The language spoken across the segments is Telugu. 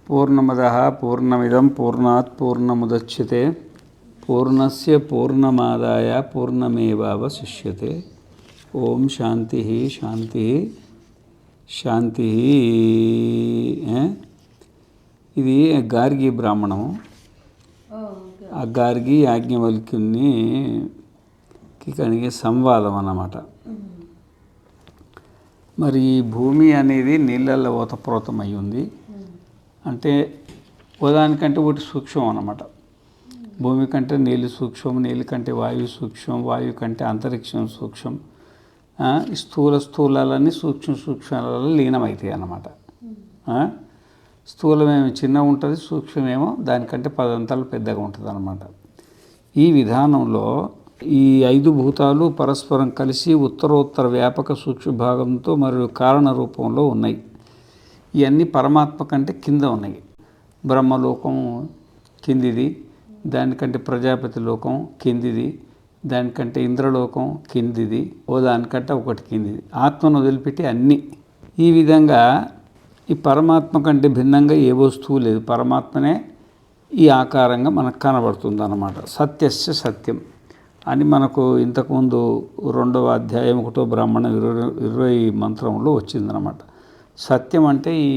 పూర్ణమదః పూర్ణమిదం పూర్ణాత్ పూర్ణముదచ్యతే పూర్ణస్య పూర్ణమాదాయ పూర్ణమేవావశిష్యతే. ఓం శాంతి శాంతి శాంతి. ఇది గార్గి బ్రాహ్మణము. ఆ గార్గి యాజ్ఞవల్క్యుని కలిగే సంవాదం అన్నమాట. మరి ఈ భూమి అనేది నీళ్ళల్లో ఓతప్రోతమై ఉంది. అంటే ఉదానికంటే ఒకటి సూక్ష్మం అన్నమాట. భూమి కంటే నీళ్ళు సూక్ష్మం, నీళ్ళు కంటే వాయువు సూక్ష్మం, వాయువు కంటే అంతరిక్షం సూక్ష్మం. స్థూలాలన్నీ సూక్ష్మాలలో లీనమవుతాయి అన్నమాట. స్థూలమేమో చిన్నగా ఉంటుంది, సూక్ష్మమేమో దానికంటే 10 అంతలు పెద్దగా ఉంటుంది అన్నమాట. ఈ విధానంలో ఈ 5 భూతాలు పరస్పరం కలిసి ఉత్తరోత్తర వ్యాపక సూక్ష్మ భాగంతో మరియు కారణ రూపంలో ఉన్నాయి. ఇవన్నీ పరమాత్మ కంటే కింద ఉన్నాయి. బ్రహ్మలోకం కిందిది, దానికంటే ప్రజాపతి లోకం కిందిది, దానికంటే ఇంద్రలోకం కిందిది, దానికంటే ఒకటి కిందిది. ఆత్మను వదిలిపెట్టి అన్నీ. ఈ విధంగా ఈ పరమాత్మ కంటే భిన్నంగా ఏ వస్తువు లేదు. పరమాత్మనే ఈ ఆకారంగా మనకు కనబడుతుంది అన్నమాట. సత్యస్య సత్యం అని మనకు ఇంతకుముందు 2వ అధ్యాయం 1వ బ్రాహ్మణ 20 మంత్రంలో వచ్చిందనమాట. సత్యం అంటే ఈ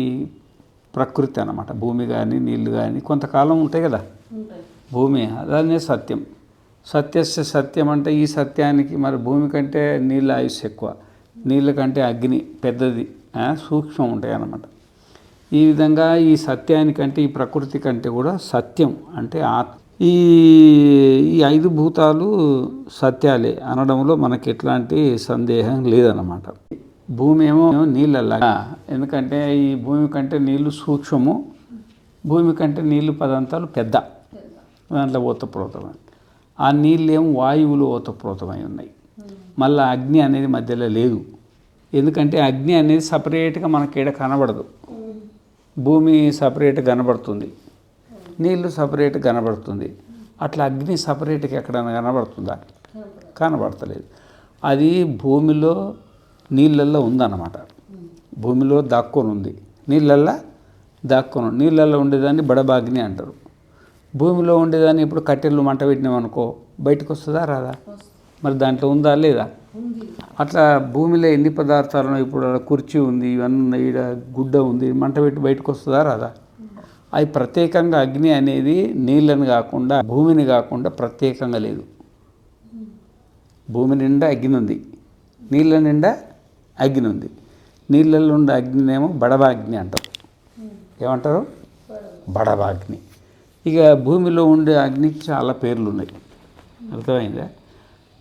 ప్రకృతి అన్నమాట. భూమి కానీ నీళ్ళు కానీ కొంతకాలం ఉంటాయి కదా భూమి, అదనే సత్యం. సత్యస్య సత్యం అంటే ఈ సత్యానికి మరి భూమి కంటే నీళ్ళ ఆయుష్ ఎక్కువ, నీళ్ళ కంటే అగ్ని పెద్దది, సూక్ష్మం ఉంటాయి అన్నమాట. ఈ విధంగా ఈ సత్యానికంటే ఈ ప్రకృతి కంటే కూడా సత్యం అంటే ఈ 5 భూతాలు సత్యాలే అనడంలో మనకి ఎట్లాంటి సందేహం లేదన్నమాట. భూమి ఏమో నీళ్ళల్లా, ఎందుకంటే ఈ భూమి కంటే నీళ్ళు సూక్ష్మము, భూమి కంటే నీళ్ళు 10 అంతలు పెద్ద, దాంట్లో ఓతప్రోతమై. ఆ నీళ్ళు ఏమో వాయువులు ఓతప్రోతమై ఉన్నాయి. మళ్ళీ అగ్ని అనేది మధ్యలో లేదు, ఎందుకంటే అగ్ని అనేది సపరేట్గా మనకేడ కనబడదు. భూమి సపరేట్గా కనబడుతుంది, నీళ్ళు సపరేట్గా కనబడుతుంది. అట్లా అగ్ని సపరేట్గా ఎక్కడైనా కనబడుతుందా? కనబడతలేదు. అది భూమిలో నీళ్ళల్లో ఉందన్నమాట. భూమిలో దాక్కొని ఉంది, నీళ్ళల్లో దాక్కొని. నీళ్ళల్లో ఉండేదాన్ని బడబాగ్ని అంటారు. భూమిలో ఉండేదాన్ని ఇప్పుడు కట్టెలు మంట పెట్టినామనుకో బయటకు వస్తుందా రాదా? మరి దాంట్లో ఉందా లేదా? అట్లా భూమిలో ఎన్ని పదార్థాలు ఇప్పుడు కుర్చీ ఉంది, ఇవన్నీ ఉన్నాయి, ఈడ గుడ్డ ఉంది, మంట పెట్టి బయటకు వస్తుందా రాదా? అవి ప్రత్యేకంగా అగ్ని అనేది నీళ్ళని కాకుండా భూమిని కాకుండా ప్రత్యేకంగా లేదు. భూమి నిండా అగ్ని ఉంది, నీళ్ళ నిండా అగ్ని ఉంది. నీళ్ళల్లో ఉండే అగ్నినేమో బడబాగ్ని అంటారు. ఏమంటారు? బడబాగ్ని. ఇక భూమిలో ఉండే అగ్నికి చాలా పేర్లు ఉన్నాయి, అర్థమైందా?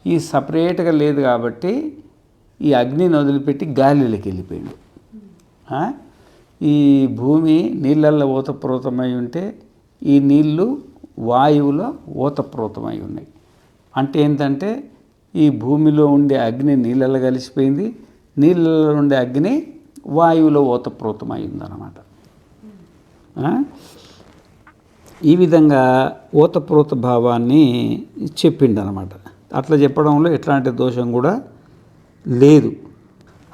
ఈ సపరేట్గా లేదు కాబట్టి ఈ అగ్నిని వదిలిపెట్టి గాలిలోకి వెళ్ళిపోయాడు. ఈ భూమి నీళ్ళల్లో ఓతప్రోతమై ఉంటే ఈ నీళ్ళు వాయువులో ఓతప్రోతమై ఉన్నాయి. అంటే ఏంటంటే ఈ భూమిలో ఉండే అగ్ని నీళ్ళల్లో కలిసిపోయింది, నీళ్ళలో ఉండే అగ్ని వాయువులో ఓతప్రోతమై ఉందన్నమాట. ఈ విధంగా ఓతప్రోత భావాన్ని చెప్పిండనమాట. అట్లా చెప్పడంలో ఎట్లాంటి దోషం కూడా లేదు.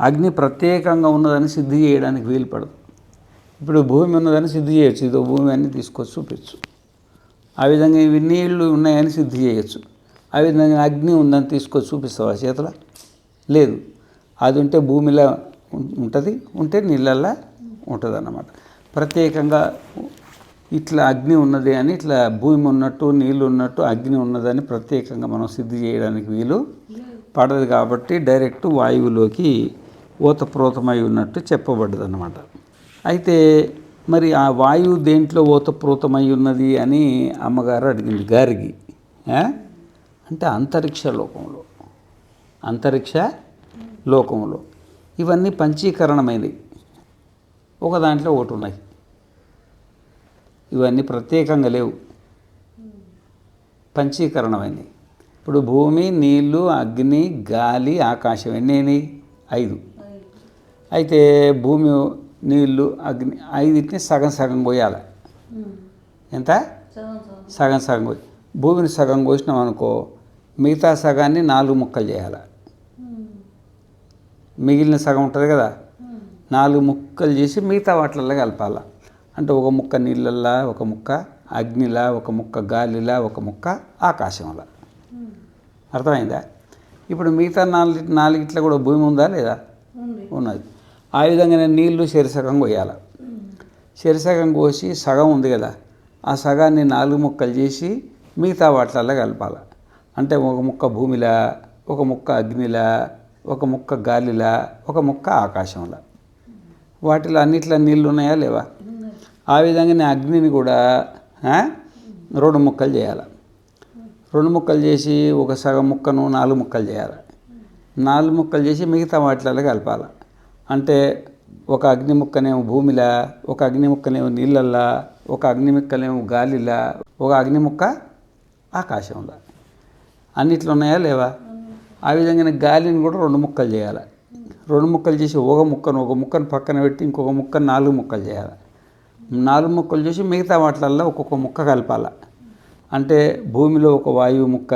అగ్ని ప్రత్యేకంగా ఉన్నదని సిద్ధి చేయడానికి వీలు పడదు. ఇప్పుడు భూమి ఉన్నదని సిద్ధి చేయొచ్చు, ఇదో భూమి అన్నీ తీసుకొచ్చి చూపించు. ఆ విధంగా ఇవి నీళ్ళు ఉన్నాయని సిద్ధి చేయొచ్చు. ఆ విధంగా అగ్ని ఉందని తీసుకొచ్చి చూపిస్తావా చేతుల? లేదు. అది ఉంటే భూమిలో ఉంటుంది, ఉంటే నీళ్ళల్లో ఉంటుంది అన్నమాట. ప్రత్యేకంగా ఇట్లా అగ్ని ఉన్నది అని, ఇట్లా భూమి ఉన్నట్టు నీళ్ళు ఉన్నట్టు అగ్ని ఉన్నదని ప్రత్యేకంగా మనం సిద్ధి చేయడానికి వీలు పడదు. కాబట్టి డైరెక్ట్ వాయువులోకి ఓతప్రోతమై ఉన్నట్టు చెప్పబడ్డది అన్నమాట. అయితే మరి ఆ వాయువు దేంట్లో ఓతప్రోతమై ఉన్నది అని అమ్మగారు అడిగింది గారికి. అంటే అంతరిక్ష లోకంలో ఇవన్నీ పంచీకరణమైనవి. ఒక దాంట్లో ఒకటి ఉన్నాయి, ఇవన్నీ ప్రత్యేకంగా లేవు, పంచీకరణమైనవి. ఇప్పుడు భూమి, నీళ్ళు, అగ్ని, గాలి, ఆకాశం ఎన్ని? 5. అయితే భూమి, నీళ్ళు, అగ్ని 5టిని సగం పోయాలి. ఎంత? సగం పోయి భూమిని సగం కోసినాం అనుకో, మిగతా సగాన్ని 4 ముక్కలు చేయాలి. మిగిలిన సగం ఉంటుంది కదా, 4 ముక్కలు చేసి మిగతా వాటిల్లో కలపాలి. అంటే ఒక ముక్క నీళ్ళల్లా, ఒక ముక్క అగ్నిలా, ఒక ముక్క గాలిలా, ఒక ముక్క ఆకాశంలా. అర్థమైందా? ఇప్పుడు మిగతా నాలుగిట్ల కూడా భూమి ఉందా లేదా? ఉన్నది. ఆ విధంగానే నీళ్లు చెరిసగం పోయాలి. చెరిసగం కోసి సగం ఉంది కదా, ఆ సగాన్ని 4 ముక్కలు చేసి మిగతా వాటిల్లో కలపాలి. అంటే ఒక ముక్క భూమిలా, ఒక ముక్క అగ్నిలా, ఒక ముక్క గాలిలా, ఒక ముక్క ఆకాశంలా. వాటిలో అన్నిట్లో నీళ్ళు ఉన్నాయా లేవా? ఆ విధంగానే అగ్నిని కూడా 2 ముక్కలు చేయాలి. 2 ముక్కలు చేసి ఒక సగం ముక్కను 4 ముక్కలు చేయాలి. 4 ముక్కలు చేసి మిగతా వాటిలలో కలపాలి. అంటే ఒక అగ్ని ముక్కనేమో భూమిలా, ఒక అగ్ని ముక్కనేమో నీళ్ళల్లా, ఒక అగ్ని ముక్కనేమో గాలిలా, ఒక అగ్ని ముక్క ఆకాశంలా. అన్నిట్లో ఉన్నాయా లేవా? ఆ విధంగానే గాలిని కూడా 2 ముక్కలు చేయాలి. 2 ముక్కలు చేసి ఒక ముక్కను పక్కన పెట్టి ఇంకొక ముక్కను 4 ముక్కలు చేయాలి. 4 ముక్కలు చేసి మిగతా వాటిలల్లో ఒక్కొక్క ముక్క కలపాలి. అంటే భూమిలో ఒక వాయువు ముక్క,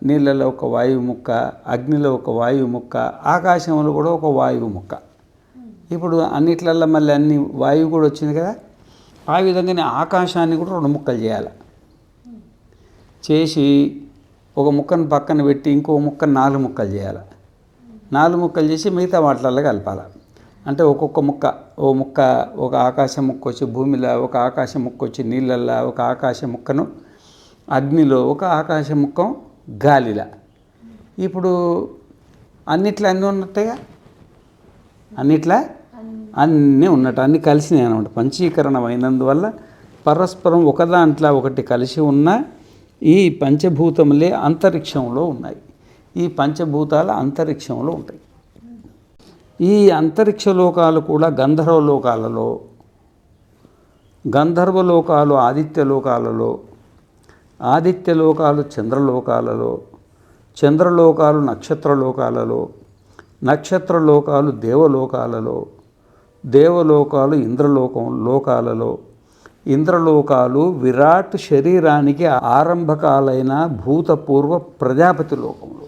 నీళ్ళలో ఒక వాయువు ముక్క, అగ్నిలో ఒక వాయువు ముక్క, ఆకాశంలో కూడా ఒక వాయువు ముక్క. ఇప్పుడు అన్నిట్లల్లో మళ్ళీ అన్ని వాయువు కూడా వచ్చింది కదా. ఆ విధంగానే ఆకాశాన్ని కూడా 2 ముక్కలు చేయాలి. చేసి ఒక ముక్కను పక్కన పెట్టి ఇంకో ముక్కను 4 ముక్కలు చేయాలి. 4 ముక్కలు చేసి మిగతా వాటిలల్లో కలపాలి. అంటే ఒక్కొక్క ముక్క, ఒక ఆకాశం ముక్క వచ్చి భూమిలో, ఒక ఆకాశం ముక్క వచ్చి నీళ్ళల్లో, ఒక ఆకాశం ముక్కను అగ్నిలో, ఒక ఆకాశం ముక్క గాలిలా. ఇప్పుడు అన్నిట్లో అన్నీ ఉన్నట్టుగా, అన్నిట్లో అన్నీ ఉన్నట్టు, అన్నీ కలిసినాయి అన్నమాట. పంచీకరణం అయినందువల్ల పరస్పరం ఒకదాంట్లో ఒకటి కలిసి ఉన్న ఈ పంచభూతములే అంతరిక్షంలో ఉన్నాయి. ఈ పంచభూతాలు అంతరిక్షంలో ఉంటాయి. ఈ అంతరిక్ష లోకాలు కూడా గంధర్వలోకాలలో, గంధర్వలోకాలు ఆదిత్యలోకాలలో, ఆదిత్యలోకాలు చంద్రలోకాలలో, చంద్రలోకాలు నక్షత్రలోకాలలో, నక్షత్రలోకాలు దేవలోకాలలో, దేవలోకాలు లోకాలలో, ఇంద్రలోకాలు విరాట్ శరీరానికి ఆరంభకాలైన భూతపూర్వ ప్రజాపతి లోకంలో.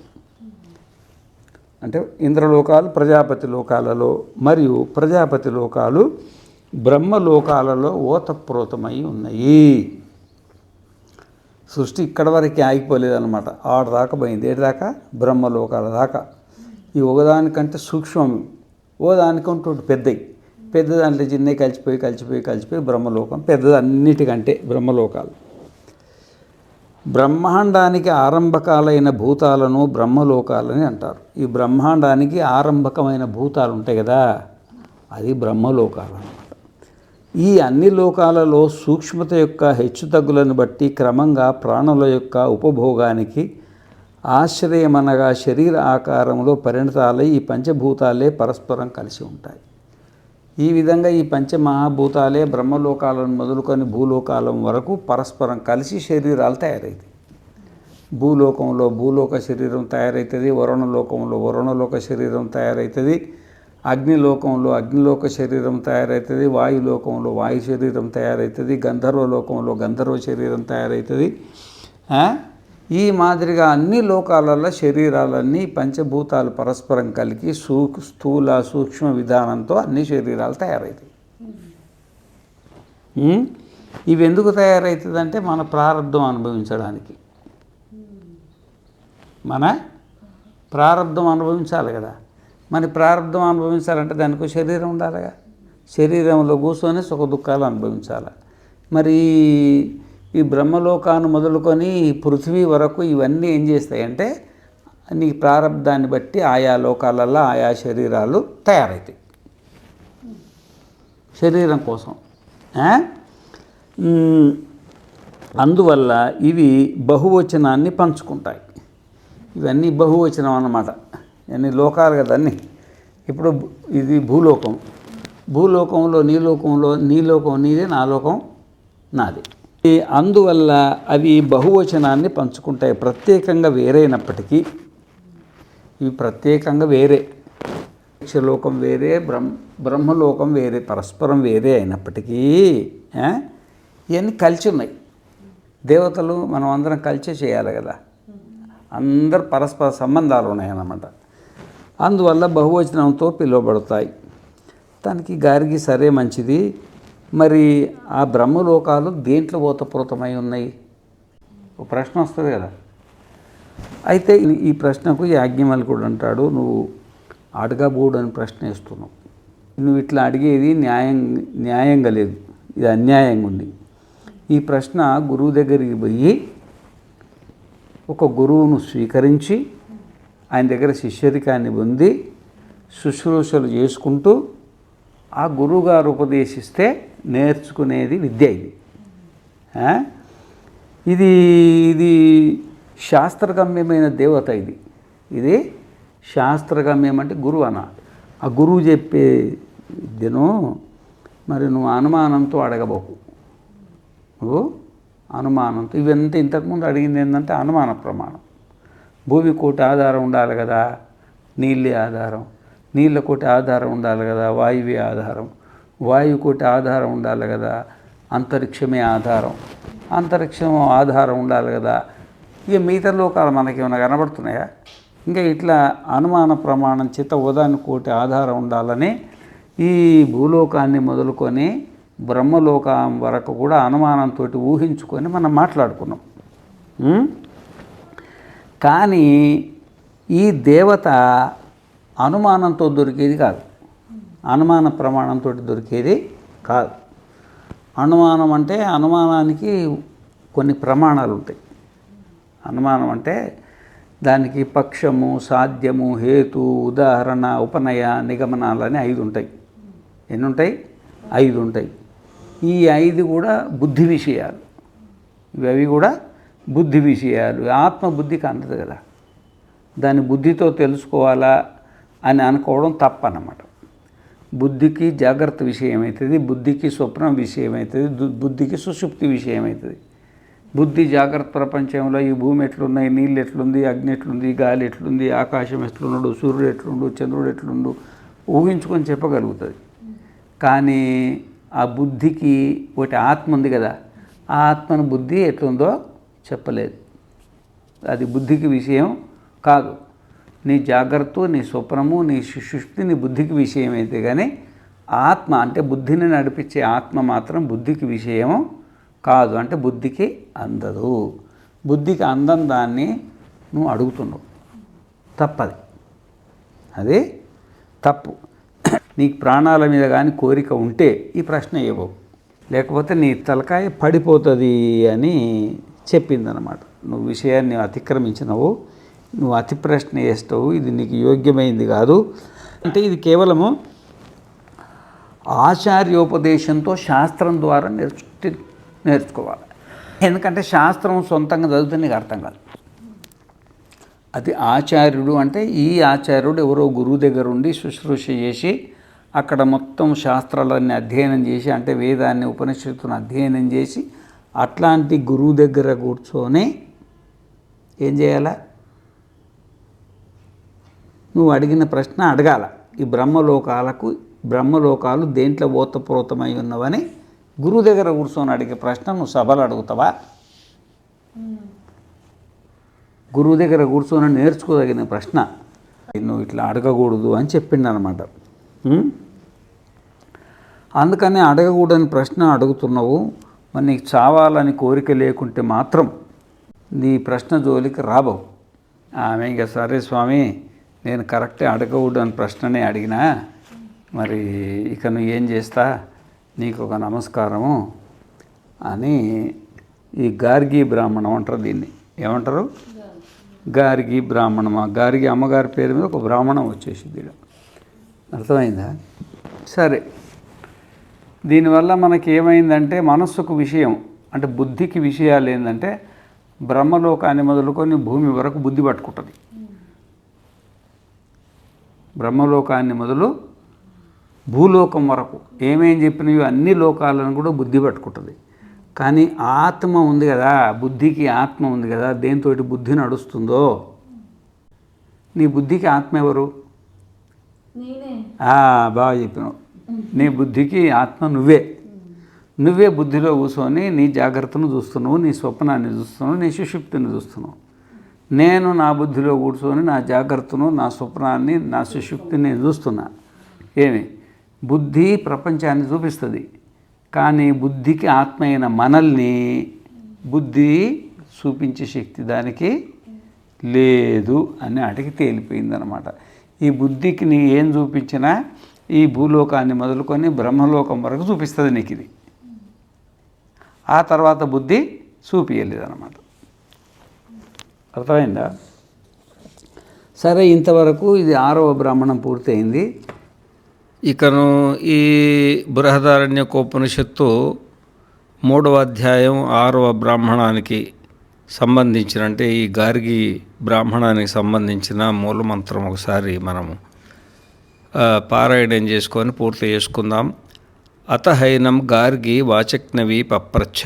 అంటే ఇంద్రలోకాలు ప్రజాపతి లోకాలలో మరియు ప్రజాపతి లోకాలు బ్రహ్మలోకాలలో ఓతప్రోతమై ఉన్నాయి. సృష్టి ఇక్కడ వరకు ఆగిపోలేదన్నమాట. ఆడదాకా పోయింది. ఏడాక బ్రహ్మలోకాల దాకా. ఈ ఒకదానికంటే సూక్ష్మం, ఓ దానికంటే పెద్ద దాంట్లో చిన్నవి కలిసిపోయి బ్రహ్మలోకం పెద్దది అన్నిటికంటే బ్రహ్మలోకాలు. బ్రహ్మాండానికి ఆరంభకాలైన భూతాలను బ్రహ్మలోకాలని అంటారు. ఈ బ్రహ్మాండానికి ఆరంభకమైన భూతాలు ఉంటాయి కదా, అది బ్రహ్మలోకాలు అన్నమాట. ఈ అన్ని లోకాలలో సూక్ష్మత యొక్క హెచ్చుతగ్గులను బట్టి క్రమంగా ప్రాణుల యొక్క ఉపభోగానికి ఆశ్రయమనగా శరీర ఆకారంలో పరిణతాలై ఈ పంచభూతాలే పరస్పరం కలిసి ఉంటాయి. ఈ విధంగా ఈ పంచమహాభూతాలే బ్రహ్మలోకాలను మొదలుకొని భూలోకాలం వరకు పరస్పరం కలిసి శరీరాలు తయారవుతాయి. భూలోకంలో భూలోక శరీరం తయారవుతుంది, వరుణలోకంలో వరుణలోక శరీరం తయారవుతుంది, అగ్నిలోకంలో అగ్నిలోక శరీరం తయారవుతుంది, వాయులోకంలో వాయు శరీరం తయారవుతుంది, గంధర్వలోకంలో గంధర్వ శరీరం తయారవుతుంది. ఈ మాదిరిగా అన్ని లోకాలలో శరీరాలన్నీ పంచభూతాలు పరస్పరం కలిగి స్థూల సూక్ష్మ విధానంతో అన్ని శరీరాలు తయారవుతాయి. ఇవి ఎందుకు తయారవుతుందంటే మన ప్రారంధం అనుభవించడానికి. మన ప్రారంధం అనుభవించాలి కదా. మన ప్రారంధం అనుభవించాలంటే దానికి శరీరం ఉండాలిగా. శరీరంలో కూర్చొని సుఖ దుఃఖాలు అనుభవించాలి. మరి ఈ బ్రహ్మలోకాన్ని మొదలుకొని పృథ్వీ వరకు ఇవన్నీ ఏం చేస్తాయంటే నీ ప్రారంధాన్ని బట్టి ఆయా లోకాలలో ఆయా శరీరాలు తయారవుతాయి శరీరం కోసం. అందువల్ల ఇవి బహువచనాన్ని పంచుకుంటాయి. ఇవన్నీ బహువచనం అన్నమాట. అన్ని లోకాలు కదా అన్నీ. ఇప్పుడు ఇది భూలోకం. భూలోకంలో నీ లోకం నీదే, నా లోకం నాది. అందువల్ల అవి బహువచనాన్ని పంచుకుంటాయి. ప్రత్యేకంగా వేరైనప్పటికీ ఇవి ప్రత్యేకంగా వేరే, లోకం వేరే, బ్రహ్మలోకం వేరే, పరస్పరం వేరే అయినప్పటికీ ఇవన్నీ కలిసి ఉన్నాయి. దేవతలు మనం అందరం కలిసే చేయాలి కదా. అందరు పరస్పర సంబంధాలు ఉన్నాయన్నమాట. అందువల్ల బహువచనంతో పిలువబడతాయి. దానికి గారికి సరే మంచిది, మరి ఆ బ్రహ్మలోకాలు దేంట్లో ఓతప్రోతమై ఉన్నాయి? ఒక ప్రశ్న వస్తుంది కదా. అయితే ఈ ప్రశ్నకు యాజ్ఞవల్కుడు అంటాడు, నువ్వు అడగబోడు అని ప్రశ్న వేస్తున్నావు. నువ్వు ఇట్లా అడిగేది న్యాయంగా లేదు, ఇది అన్యాయంగా ఉంది. ఈ ప్రశ్న గురువు దగ్గరికి పోయి ఒక గురువును స్వీకరించి ఆయన దగ్గర శిష్యరికాన్ని పొంది శుశ్రూషలు చేసుకుంటూ ఆ గురువుగారు ఉపదేశిస్తే నేర్చుకునేది విద్య. ఇది ఇది శాస్త్రగమ్యమైన దేవత. ఇది శాస్త్రగమ్యం అంటే గురువు అన్న. ఆ గురువు చెప్పే విద్యను మరి నువ్వు అనుమానంతో అడగబోకు. నువ్వు అనుమానంతో ఇవంతా ఇంతకుముందు అడిగింది ఏంటంటే అనుమాన ప్రమాణం. భూమి కోటి ఆధారం ఉండాలి కదా, నీళ్ళే ఆధారం. నీళ్ళ కోటి ఆధారం ఉండాలి కదా, వాయువే ఆధారం. వాయువు కోటి ఆధారం ఉండాలి కదా, అంతరిక్షమే ఆధారం. అంతరిక్షం ఆధారం ఉండాలి కదా. ఇక మిగతా లోకాలు మనకేమైనా కనబడుతున్నాయా? ఇంకా ఇట్లా అనుమాన ప్రమాణం చేత ఉదాహరణ కోటి ఆధారం ఉండాలని ఈ భూలోకాన్ని మొదలుకొని బ్రహ్మలోకం వరకు కూడా అనుమానంతో ఊహించుకొని మనం మాట్లాడుకున్నాం. కానీ ఈ దేవత అనుమానంతో దొరికేది కాదు, అనుమాన ప్రమాణంతో దొరికేది కాదు. అనుమానం అంటే అనుమానానికి కొన్ని ప్రమాణాలు ఉంటాయి. అనుమానం అంటే దానికి పక్షము, సాధ్యము, హేతు, ఉదాహరణ, ఉపనయ, నిగమనాలని 5 ఉంటాయి. ఎన్ని ఉంటాయి? 5 ఉంటాయి. ఈ 5 కూడా బుద్ధి విషయాలు. ఇవి కూడా బుద్ధి విషయాలు. ఆత్మబుద్ధికి అందదు కదా, దాన్ని బుద్ధితో తెలుసుకోవాలా అని అనుకోవడం తప్పన్నమాట. బుద్ధికి జాగ్రత్త విషయం అవుతుంది, బుద్ధికి స్వప్నం విషయం అవుతుంది, బుద్ధికి సుషుప్తి విషయం అవుతుంది. బుద్ధి జాగ్రత్త ప్రపంచంలో ఈ భూమి ఎట్లున్నాయి, నీళ్ళు ఎట్లుంది, అగ్ని ఎట్లుంది, గాలి ఎట్లుంది, ఆకాశం ఎట్లున్నాడు, సూర్యుడు ఎట్లుండు, చంద్రుడు ఎట్లుండు ఊహించుకొని చెప్పగలుగుతుంది. కానీ ఆ బుద్ధికి ఒకటి ఆత్మ ఉంది కదా, ఆ ఆత్మను బుద్ధి ఎట్లుందో చెప్పలేదు. అది బుద్ధికి విషయం కాదు. నీ జాగ్రత్త, నీ స్వప్నము, నీ సుషుప్తి నీ బుద్ధికి విషయం అయితే కానీ ఆత్మ అంటే బుద్ధిని నడిపించే ఆత్మ మాత్రం బుద్ధికి విషయం కాదు. అంటే బుద్ధికి అందదు. బుద్ధికి అందని దాన్ని నువ్వు అడుగుతున్నావు, తప్పది. అది తప్పు. నీకు ప్రాణాల మీద కానీ కోరిక ఉంటే ఈ ప్రశ్న ఇవ్వవు, లేకపోతే నీ తలకాయ పడిపోతుంది అని చెప్పిందనమాట. నువ్వు విషయాన్ని అతిక్రమించినవు, నువ్వు అతి ప్రశ్న వేస్తావు, ఇది నీకు యోగ్యమైంది కాదు. అంటే ఇది కేవలము ఆచార్యోపదేశంతో శాస్త్రం ద్వారా నేర్చుకోవాలి. ఎందుకంటే శాస్త్రం సొంతంగా చదివితే నీకు అర్థం కాదు. అది ఆచార్యుడు అంటే ఈ ఆచార్యుడు ఎవరో గురువు దగ్గర ఉండి శుశ్రూష చేసి అక్కడ మొత్తం శాస్త్రాలన్నీ అధ్యయనం చేసి, అంటే వేదాన్ని ఉపనిషత్తును అధ్యయనం చేసి అట్లాంటి గురువు దగ్గర కూర్చొని ఏం చేయాలా? నువ్వు అడిగిన ప్రశ్న అడగాల. ఈ బ్రహ్మలోకాలు దేంట్లో ఓతప్రోతమై ఉన్నవని గురువు దగ్గర కూర్చొని అడిగే ప్రశ్న నువ్వు సభలు అడుగుతావా? గురువు దగ్గర కూర్చొని నేర్చుకోదగిన ప్రశ్న నువ్వు ఇట్లా అడగకూడదు అని చెప్పిండనమాట. అందుకని అడగకూడని ప్రశ్న అడుగుతున్నావు. మరి నీకు చావాలని కోరిక లేకుంటే మాత్రం నీ ప్రశ్న జోలికి రాబోవు. ఆమె ఇంకా సరే స్వామి, నేను కరెక్టే అడగకూడని ప్రశ్ననే అడిగినా, మరి ఇక నువ్వు ఏం చేస్తా, నీకు ఒక నమస్కారము అని ఈ గార్గి బ్రాహ్మణం అంటారు. దీన్ని ఏమంటారు? గార్గి బ్రాహ్మణం. ఆ గార్గి అమ్మగారి పేరు మీద ఒక బ్రాహ్మణం వచ్చేసింది. అర్థమైందా? సరే, దీనివల్ల మనకి ఏమైందంటే మనస్సుకు విషయం అంటే బుద్ధికి విషయాలు ఏంటంటే బ్రహ్మలోకాన్ని మొదలుకొని భూమి వరకు బుద్ధి పట్టుకుంటుంది. బ్రహ్మలోకాన్ని మొదలు భూలోకం వరకు ఏమేం చెప్పినవి అన్ని లోకాలను కూడా బుద్ధి పట్టుకుంటుంది. కానీ ఆత్మ ఉంది కదా, బుద్ధికి ఆత్మ ఉంది కదా, దేంతో బుద్ధి నడుస్తుందో. నీ బుద్ధికి ఆత్మ ఎవరు? బాగా చెప్పినావు. నీ బుద్ధికి ఆత్మ నువ్వే బుద్ధిలో కూర్చొని నీ జాగ్రత్తను చూస్తున్నావు, నీ స్వప్నాన్ని చూస్తున్నావు, నీ సుషుప్తిని చూస్తున్నావు. నేను నా బుద్ధిలో కూర్చొని నా జాగ్రత్తను, నా స్వప్నాన్ని, నా సుషుప్తిని చూస్తున్నా. ఏమి? బుద్ధి ప్రపంచాన్ని చూపిస్తుంది, కానీ బుద్ధికి ఆత్మ అయిన మనల్ని బుద్ధి చూపించే శక్తి దానికి లేదు అని అడిగి తేలిపోయిందనమాట. ఈ బుద్ధికి నీ ఏం చూపించినా ఈ భూలోకాన్ని మొదలుకొని బ్రహ్మలోకం వరకు చూపిస్తుంది నీకు ఇది. ఆ తర్వాత బుద్ధి చూపించలేదన్నమాట. అర్థమైందా? సరే, ఇంతవరకు ఇది 6వ బ్రాహ్మణం పూర్తయింది. ఇకను ఈ బృహదారణ్యకోపనిషత్తు 3వ అధ్యాయం 6వ బ్రాహ్మణానికి సంబంధించిన, అంటే ఈ గార్గి బ్రాహ్మణానికి సంబంధించిన మూలమంత్రం ఒకసారి మనము పారాయణం చేసుకొని పూర్తి చేసుకుందాం. అతహైనం గార్గి వాచక్నవీ పప్రచ్ఛ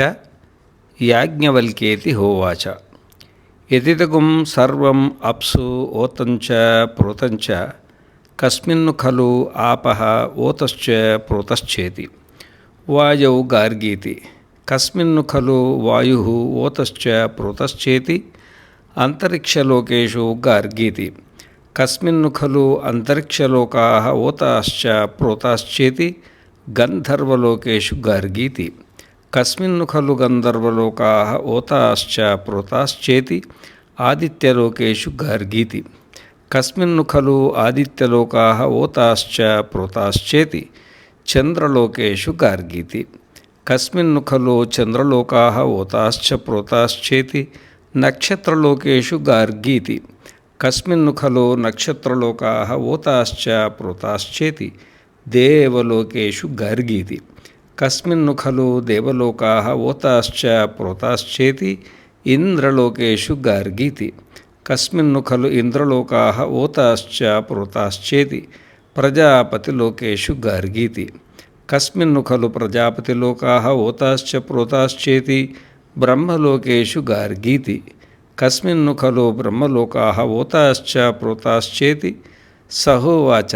యాజ్ఞవల్కేతి హోవాచ యతితగుం సర్వం అప్సు ఓతంచ ప్రోతంచ కస్మిన్ను ఖలు ఆపః ఓతశ్చ ప్రోతశ్చేతి వాయౌ గార్గీతి కస్మిన్ను ఖలు వాయుః ఓతశ్చ ప్రోతశ్చేతి అంతరిక్షలోకేషు గార్గీతి కస్మిన్ను ఖలు అంతరిక్షలోకాః ఓతాశ్చ ప్రోతాశ్చేతి గంధర్వలోకేషు గార్గీతి కస్మిన్ను ఖలు గంధర్వలోకాః ఓతాశ్చ ప్రోతాశ్చేతి ఆదిత్యలోకేషు గార్గీతి కస్మిన్ను ఖలు ఆదిత్యలోకాః ఓతాశ్చ ప్రోతాశ్చేతి చంద్రలోకేషు గార్గీతి కస్మిన్ను ఖలు చంద్రలోకాః ఓతాశ్చ ప్రోతాశ్చేతి నక్షత్రలోకేషు గార్గీతి కస్మిన్ను ఖలు నక్షత్రలోకాః ఓతాశ్చ ప్రోతాశ్చేతి దేవలోకేషు గార్గీతి కస్మిన్ను ఖలు దేవలోకాః ఓతాశ్చ ప్రోతాశ్చేతి ఇంద్రలోకేషు గార్గీతి కస్మిన్ను ఖలు ఇంద్రలోకాః ఓతాశ్చ ప్రోతాశ్చేతి ప్రజాపతిలోకేషు గార్గీతి కస్మిన్ను ఖలు ప్రజాపతిలోకాః ఓతాశ్చ ప్రోతాశ్చేతి బ్రహ్మలోకేషు గార్గీతి కస్మిన్ను ఖలు బ్రహ్మలోకాః ఓతాశ్చ ప్రోతాశ్చేతి సహోవాచ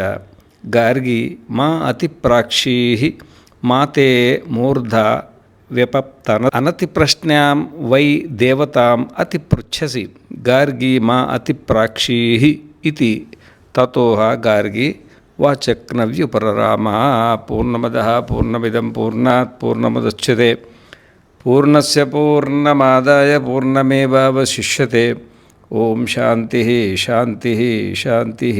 గార్గి మా అతిప్రాక్షీః మాతే మూర్ధ వ్యపప్తన అనతిప్రశ్నాం వై దేవతాం అతిపృచ్ఛసి గార్గి మా అతిప్రాక్షీః ఇతి తతోః గార్గి వాచక్నవ్యుపరరామః. పూర్ణమదః పూర్ణమిదం పూర్ణాత్ పూర్ణముదచ్యతే పూర్ణస్య పూర్ణమాదాయ పూర్ణమేవావశిష్యతే. ఓం శాంతి శాంతి శాంతి.